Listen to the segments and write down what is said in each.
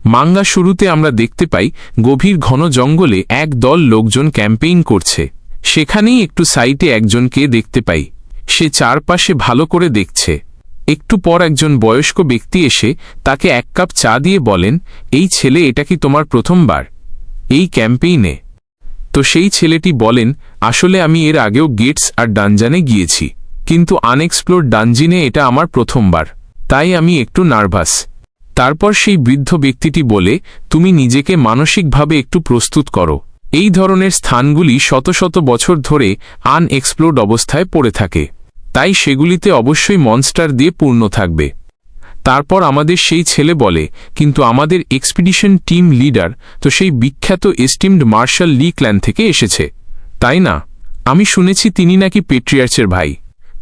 Manga শুরুতে আমরা দেখতে পাই গভীর ঘন জঙ্গলে এক দল লোকজন ক্যাম্পেইন করছে। সেখানেই একটু সাইটে একজনকে দেখতে পাই। সে চারপাশে ভালো করে দেখছে। একটু পর একজন বয়স্ক ব্যক্তি এসে তাকে এক কাপ চা দিয়ে বলেন, এই ছেলে, এটা কি তোমার প্রথমবার এই ক্যাম্পেইনে? তো সেই ছেলেটি বলেন, আসলে আমি এর আগেও গেটস আর ডানজানে গিয়েছি, কিন্তু আনএক্সপ্লোরড ডানজিনে এটা আমার প্রথমবার, তাই আমি একটু নার্ভাস। তারপর সেই বৃদ্ধ ব্যক্তিটি বলে, তুমি নিজেকে মানসিকভাবে একটু প্রস্তুত করো। এই ধরনের স্থানগুলি শত শত বছর ধরে আনএক্সপ্লোরড অবস্থায় পড়ে থাকে, তাই সেগুলিতে অবশ্যই মনস্টার দিয়ে পূর্ণ থাকবে। তারপর আমাদের সেই ছেলে বলে, কিন্তু আমাদের এক্সপিডিশন টিম লিডার তো সেই বিখ্যাত এস্টিমড মার্শাল লি ক্ল্যান থেকে এসেছে, তাই না? আমি শুনেছি তিনি নাকি পেট্রিয়ার্চের ভাই।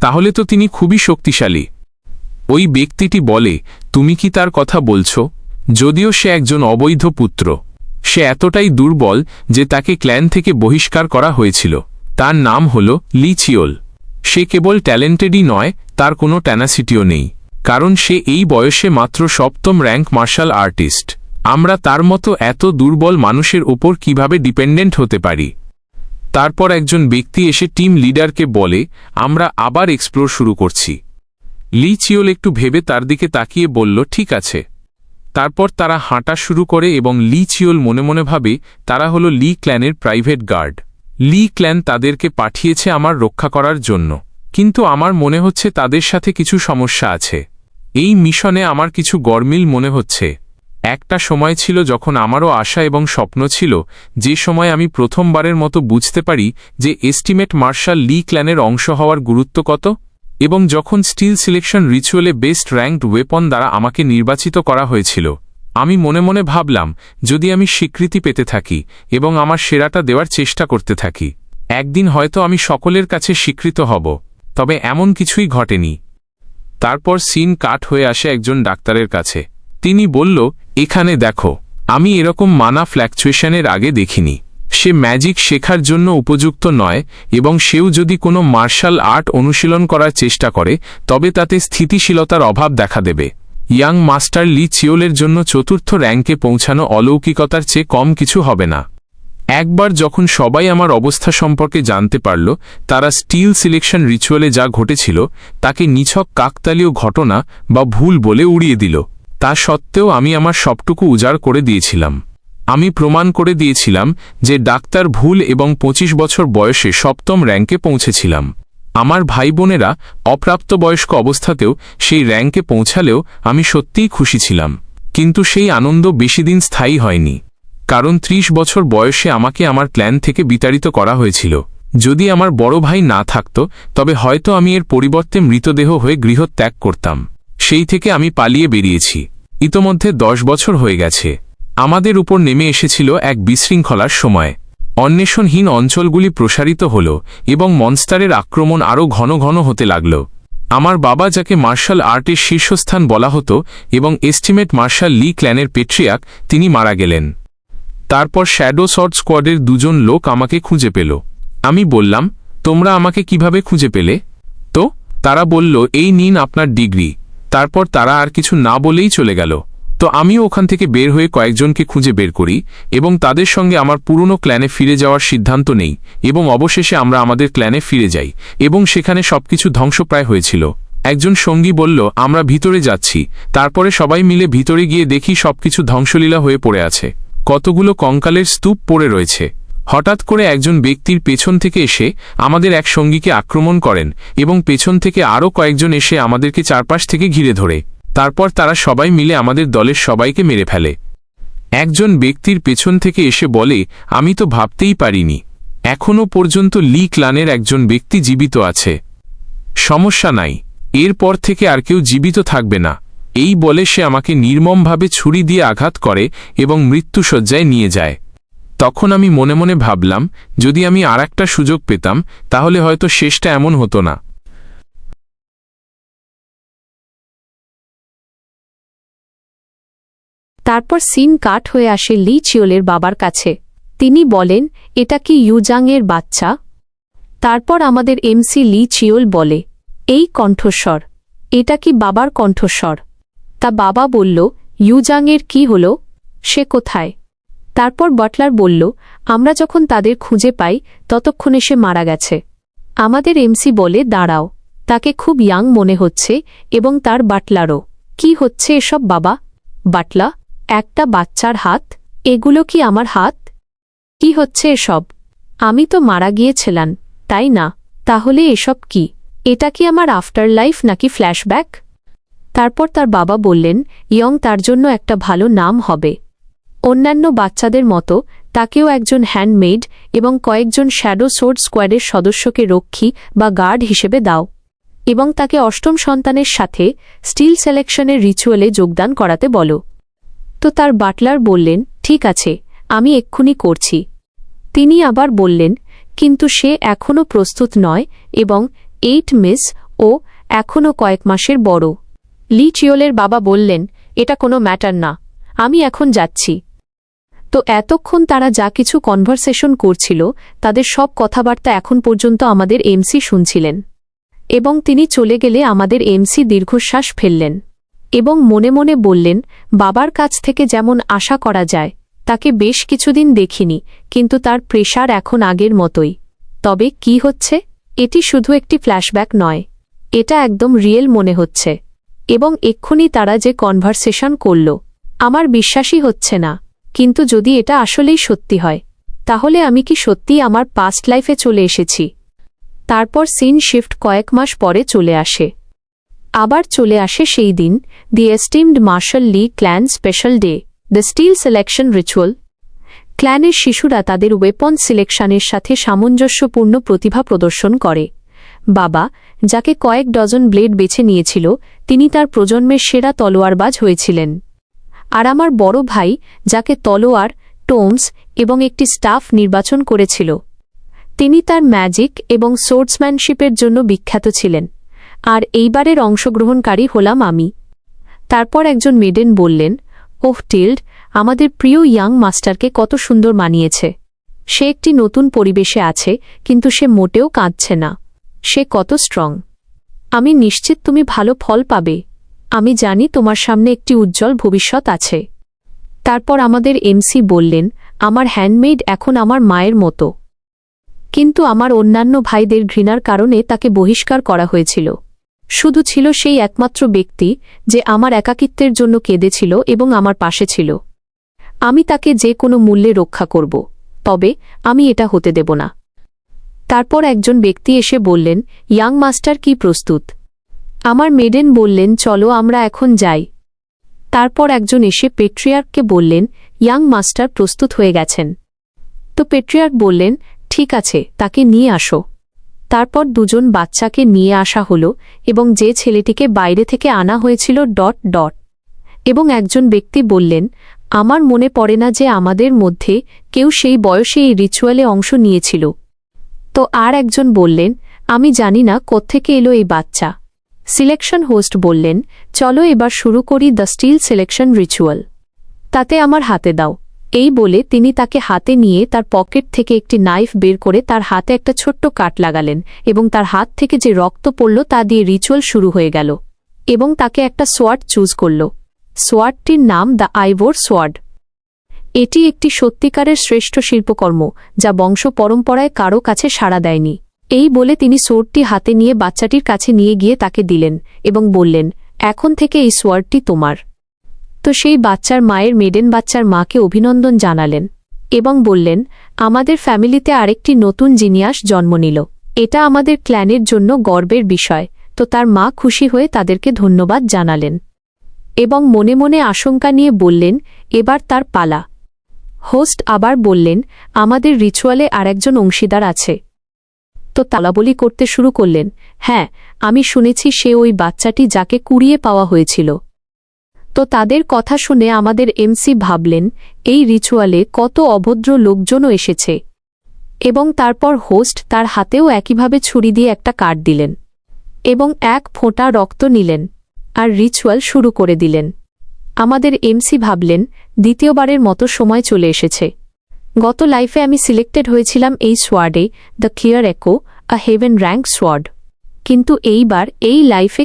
তাহলে তো তিনি খুবই শক্তিশালী। ওই ব্যক্তিটি বলে, তুমি কি তার কথা বলছ? যদিও সে একজন অবৈধ পুত্র, সে এতটাই দুর্বল যে তাকে ক্ল্যান থেকে বহিষ্কার করা হয়েছিল। তার নাম হল লি চিওল। সে কেবল ট্যালেন্টেডই নয়, তার কোনো ট্যানাসিটিও নেই, কারণ সে এই বয়সে মাত্র 7ম র্যাঙ্ক মার্শাল আর্টিস্ট। আমরা তার মতো এত দুর্বল মানুষের উপর কিভাবে ডিপেন্ডেন্ট হতে পারি? তারপর একজন ব্যক্তি এসে টিম লিডারকে বলে, আমরা আবার এক্সপ্লোর শুরু করছি। লি চিওল একটু ভেবে তার দিকে তাকিয়ে বলল, ঠিক আছে। তারপর তারা হাঁটা শুরু করে এবং লি চিওল মনে মনে ভাবে তারা হলো লি ক্ল্যানের প্রাইভেট গার্ড। লি ক্ল্যান তাদেরকে পাঠিয়েছে আমার রক্ষা করার জন্য, কিন্তু আমার মনে হচ্ছে তাদের সাথে কিছু সমস্যা আছে। এই মিশনে আমার কিছু গরমিল মনে হচ্ছে। একটা সময় ছিল যখন আমারও আশা এবং স্বপ্ন ছিল, যে সময় আমি প্রথমবারের মতো বুঝতে পারি যে এস্টিমেট মার্শাল লি ক্ল্যানের অংশ হওয়ার গুরুত্ব কত, এবং যখন স্টিল সিলেকশন রিচুয়ালে বেস্ট র্যাঙ্কড ওয়েপন দ্বারা আমাকে নির্বাচিত করা হয়েছিল। আমি মনে মনে ভাবলাম, যদি আমি স্বীকৃতি পেতে থাকি এবং আমার সেরাটা দেওয়ার চেষ্টা করতে থাকি, একদিন হয়তো আমি সকলের কাছে স্বীকৃত হব। তবে এমন কিছুই ঘটেনি। তারপর সিন কাট হয়ে আসে একজন ডাক্তারের কাছে। তিনি বলল, এখানে দেখো, আমি এরকম মানা ফ্ল্যাকচুয়েশনের আগে দেখিনি। সে ম্যাজিক শেখার জন্য উপযুক্ত নয়, এবং সেও যদি কোনো মার্শাল আর্ট অনুশীলন করার চেষ্টা করে তবে তাতে স্থিতিশীলতার অভাব দেখা দেবে। ইয়াং মাস্টার লি চিওলের জন্য 4র্থ র্যাঙ্কে পৌঁছানো অলৌকিকতার চেয়ে কম কিছু হবে না। একবার যখন সবাই আমার অবস্থা সম্পর্কে জানতে পারল, তারা স্টিল সিলেকশন রিচুয়ালে যা ঘটেছিল তাকে নিছক কাকতালীয় ঘটনা বা ভুল বলে উড়িয়ে দিল। তা সত্ত্বেও আমি আমার সবটুকু উজাড় করে দিয়েছিলাম। আমি প্রমাণ করে দিয়েছিলাম যে ডাক্তার ভুল এবং 25 বছর বয়সে 7ম র্যাঙ্কে পৌঁছেছিলাম। আমার ভাই বোনেরা অপ্রাপ্তবয়স্ক অবস্থাতেও সেই র্যাঙ্কে পৌঁছালেও আমি সত্যিই খুশি ছিলাম। কিন্তু সেই আনন্দ বেশিদিন স্থায়ী হয়নি, কারণ 30 বছর বয়সে আমাকে আমার ক্ল্যান থেকে বিতাড়িত করা হয়েছিল। যদি আমার বড় ভাই না থাকত তবে হয়তো আমি এর পরিবর্তে মৃতদেহ হয়ে গৃহত্যাগ করতাম। সেই থেকে আমি পালিয়ে বেরিয়েছি। ইতোমধ্যে 10 বছর হয়ে গেছে। আমাদের উপর নেমে এসেছিল এক বিশৃঙ্খলার সময়। অন্বেষণহীন অঞ্চলগুলি প্রসারিত হল এবং মনস্টারের আক্রমণ আরও ঘন ঘন হতে লাগল। আমার বাবা, যাকে মার্শাল আর্টের শীর্ষস্থান বলা হতো এবং এস্টিমেট মার্শাল লি ক্ল্যানের পেট্রিয়াক, তিনি মারা গেলেন। তারপর শ্যাডো সর্ট স্কোয়াডের 2জন লোক আমাকে খুঁজে পেল। আমি বললাম, তোমরা আমাকে কিভাবে খুঁজে পেলে? তো তারা বলল, এই নিন আপনার ডিগ্রি। তারপর তারা আর কিছু না বলেই চলে গেল। তো আমিও ওখান থেকে বের হয়ে কয়েকজনকে খুঁজে বের করি এবং তাদের সঙ্গে আমার পুরনো ক্ল্যানে ফিরে যাওয়ার সিদ্ধান্ত নেই, এবং অবশেষে আমরা আমাদের ক্ল্যানে ফিরে যাই এবং সেখানে সবকিছু ধ্বংসপ্রায় হয়েছিল। একজন সঙ্গী বলল, আমরা ভিতরে যাচ্ছি। তারপরে সবাই মিলে ভিতরে গিয়ে দেখি সবকিছু ধ্বংসলীলা হয়ে পড়ে আছে। কতগুলো কঙ্কালের স্তূপ পড়ে রয়েছে। হঠাৎ করে একজন ব্যক্তির পেছন থেকে এসে আমাদের এক সঙ্গীকে আক্রমণ করেন এবং পেছন থেকে আরও কয়েকজন এসে আমাদেরকে চারপাশ থেকে ঘিরে ধরে। তারপর তারা সবাই মিলে আমাদের দলের সবাইকে মেরে ফেলে। একজন ব্যক্তির পেছন থেকে এসে বলে, আমি তো ভাবতেই পারিনি এখনও পর্যন্ত লি ক্লানের একজন ব্যক্তি জীবিত আছে। সমস্যা নাই, এরপর থেকে আর কেউ জীবিত থাকবে না। এই বলে সে আমাকে নির্মমভাবে ছুরি দিয়ে আঘাত করে এবং মৃত্যুশয্যায় নিয়ে যায়। তখন আমি মনে মনে ভাবলাম, যদি আমি আরেকটা সুযোগ পেতাম তাহলে হয়তো শেষটা এমন হতো না। তারপর সিন কাট হয়ে আসে লি চিওলের বাবার কাছে। তিনি বলেন, এটা কি ইউজাং এর বাচ্চা? তারপর আমাদের এমসি লি চিওল বলে, এই কণ্ঠস্বর, এটা কি বাবার কণ্ঠস্বর? তা বাবা বলল, ইউজাং এর কি হল? সে কোথায়? তারপর বাটলার বলল, আমরা যখন তাদের খুঁজে পাই ততক্ষণে সে মারা গেছে। আমাদের এমসি বলে, দাঁড়াও, তাকে খুব ইয়াং মনে হচ্ছে এবং তার বাটলারও। কি হচ্ছে এসব বাবা? বাটলা, একটা বাচ্চার হাত? এগুলো কি আমার হাত? কি হচ্ছে এসব? আমি তো মারা গিয়েছিলাম, তাই না? তাহলে এসব কি? এটা কি আমার আফটার লাইফ নাকি ফ্ল্যাশব্যাক? তারপর তার বাবা বললেন, ইয়ং তার জন্য একটা ভালো নাম হবে। অন্যান্য বাচ্চাদের মতো তাকেও একজন হ্যান্ডমেড এবং কয়েকজন শ্যাডো সোর্ড স্কোয়াডের সদস্যকে রক্ষী বা গার্ড হিসেবে দাও, এবং তাকে অষ্টম সন্তানের সাথে স্টিল সিলেকশনের রিচুয়ালে যোগদান করাতে বলো। তো তার বাটলার বললেন, ঠিক আছে, আমি এক্ষুনি করছি। তিনি আবার বললেন, কিন্তু সে এখনও প্রস্তুত নয় এবং 8 মিস ও এখনও কয়েক মাসের বড়। লি চিওলের বাবা বললেন, এটা কোনো ম্যাটার না, আমি এখন যাচ্ছি। তো এতক্ষণ তারা যা কিছু কনভারসেশন করছিল তাদের সব কথাবার্তা এখন পর্যন্ত আমাদের এমসি শুনছিলেন, এবং তিনি চলে গেলে আমাদের এমসি দীর্ঘশ্বাস ফেললেন এবং মনে মনে বললেন, বাবার কাছ থেকে যেমন আশা করা যায়, তাকে বেশ কিছুদিন দেখিনি, কিন্তু তার প্রেশার এখন আগের মতোই। তবে কি হচ্ছে? এটি শুধু একটি ফ্ল্যাশব্যাক নয়, এটা একদম রিয়েল মনে হচ্ছে। এবং এক্ষুনি তারা যে কনভারসেশন করল, আমার বিশ্বাসই হচ্ছে না। কিন্তু যদি এটা আসলেই সত্যি হয়, তাহলে আমি কি সত্যিই আমার পাস্ট লাইফে চলে এসেছি? তারপর সিন শিফট কয়েক মাস পরে চলে আসে। আবার চলে আসে সেই দিন, the esteemed martial Li clan special day, the steel selection ritual. ক্ল্যানের শিশুরা তাদের ওয়েপন সিলেকশনের সাথে সামঞ্জস্যপূর্ণ প্রতিভা প্রদর্শন করে। বাবা, যাকে কয়েক ডজন ব্লেড বেছে নিয়েছিল, তিনি তার প্রজন্মের সেরা তলোয়ারবাজ হয়েছিলেন। আর আমার বড় ভাই, যাকে তলোয়ার, টোমস এবং একটি স্টাফ নির্বাচন করেছিল, তিনি তার ম্যাজিক এবং সোর্ডসম্যানশিপের জন্য বিখ্যাত ছিলেন। আর এইবারের অংশগ্রহণকারী হলাম আমি। তারপর একজন মেডেন বললেন, ওহ টিল্ড, আমাদের প্রিয় ইয়াং মাস্টারকে কত সুন্দর মানিয়েছে। সে একটি নতুন পরিবেশে আছে, কিন্তু সে মোটেও কাঁদছে না। সে কত স্ট্রং। আমি নিশ্চিত তুমি ভালো ফল পাবে। আমি জানি তোমার সামনে একটি উজ্জ্বল ভবিষ্যৎ আছে। তারপর আমাদের এমসি বললেন, আমার হ্যান্ডমেড এখন আমার মায়ের মতো। কিন্তু আমার অন্যান্য ভাইদের ঘৃণার কারণে তাকে বহিষ্কার করা হয়েছিল। শুধু ছিল সেই একমাত্র ব্যক্তি যে আমার একাকিত্বের জন্য কেঁদেছিল এবং আমার পাশে ছিল। আমি তাকে যে কোনো মূল্যে রক্ষা করব, তবে আমি এটা হতে দেব না। তারপর একজন ব্যক্তি এসে বললেন, ইয়াং মাস্টার কি প্রস্তুত? আমার মেডেন বললেন, চলো আমরা এখন যাই। তারপর একজন এসে পেট্রিয়ার্ককে বললেন, ইয়াং মাস্টার প্রস্তুত হয়ে গেছেন। তো পেট্রিয়ার্ক বললেন, ঠিক আছে, তাকে নিয়ে আসো। তারপর দুজন বাচ্চাকে নিয়ে আসা হলো এবং যে ছেলেটিকে বাইরে থেকে আনা হয়েছিল ... এবং একজন ব্যক্তি বললেন, আমার মনে পড়ে না যে আমাদের মধ্যে কেউ সেই বয়সে এই রিচুয়ালে অংশ নিয়েছিল। তো আর একজন বললেন, আমি জানি না কোত্থেকে এলো এই বাচ্চা। সিলেকশন হোস্ট বললেন, চলো এবার শুরু করি দ্য স্টিল সিলেকশন রিচুয়াল। তাতে আমার হাতে দাও। এই বলে তিনি তাকে হাতে নিয়ে তার পকেট থেকে একটি নাইফ বের করে তার হাতে একটা ছোট্ট কাট লাগালেন এবং তার হাত থেকে যে রক্ত পড়ল তা দিয়ে রিচুয়াল শুরু হয়ে গেল। এবং তাকে একটা সোয়ার্ড চুজ করল। সোয়ার্ডটির নাম দ্য আইভোর সোয়ার্ড। এটি একটি সত্যিকারের শ্রেষ্ঠ শিল্পকর্ম, যা বংশ পরম্পরায় কারও কাছে সাড়া দেয়নি। এই বলে তিনি সোয়ার্ডটি হাতে নিয়ে বাচ্চাটির কাছে নিয়ে গিয়ে তাকে দিলেন এবং বললেন, এখন থেকে এই সোয়ার্ডটি তোমার। তো সেই বাচ্চার মায়ের মেডেন বাচ্চার মাকে অভিনন্দন জানালেন এবং বললেন, আমাদের ফ্যামিলিতে আরেকটি নতুন জিনিয়াস জন্ম নিল। এটা আমাদের ক্ল্যানের জন্য গর্বের বিষয়। তো তার মা খুশি হয়ে তাদেরকে ধন্যবাদ জানালেন এবং মনে মনে আশঙ্কা নিয়ে বললেন, এবার তার পালা। হোস্ট আবার বললেন, আমাদের রিচুয়ালে আরেকজন অংশীদার আছে। তো তালাবলি করতে শুরু করলেন, হ্যাঁ, আমি শুনেছি সে ওই বাচ্চাটি যাকে কুড়িয়ে পাওয়া হয়েছিল। তো তাদের কথা শুনে আমাদের এমসি ভাবলেন, এই রিচুয়ালে কত অভদ্র লোকজনও এসেছে। এবং তারপর হোস্ট তার হাতেও একইভাবে ছুরি দিয়ে একটা কাট দিলেন এবং এক ফোঁটা রক্ত নিলেন আর রিচুয়াল শুরু করে দিলেন। আমাদের এমসি ভাবলেন, দ্বিতীয়বারের মতো সময় চলে এসেছে। গত লাইফে আমি সিলেক্টেড হয়েছিলাম এই সোয়ার্ডে, দ্য ক্লিয়ার একো, আ হেভেন র্যাঙ্ক সোয়ার্ড। কিন্তু এইবার এই লাইফে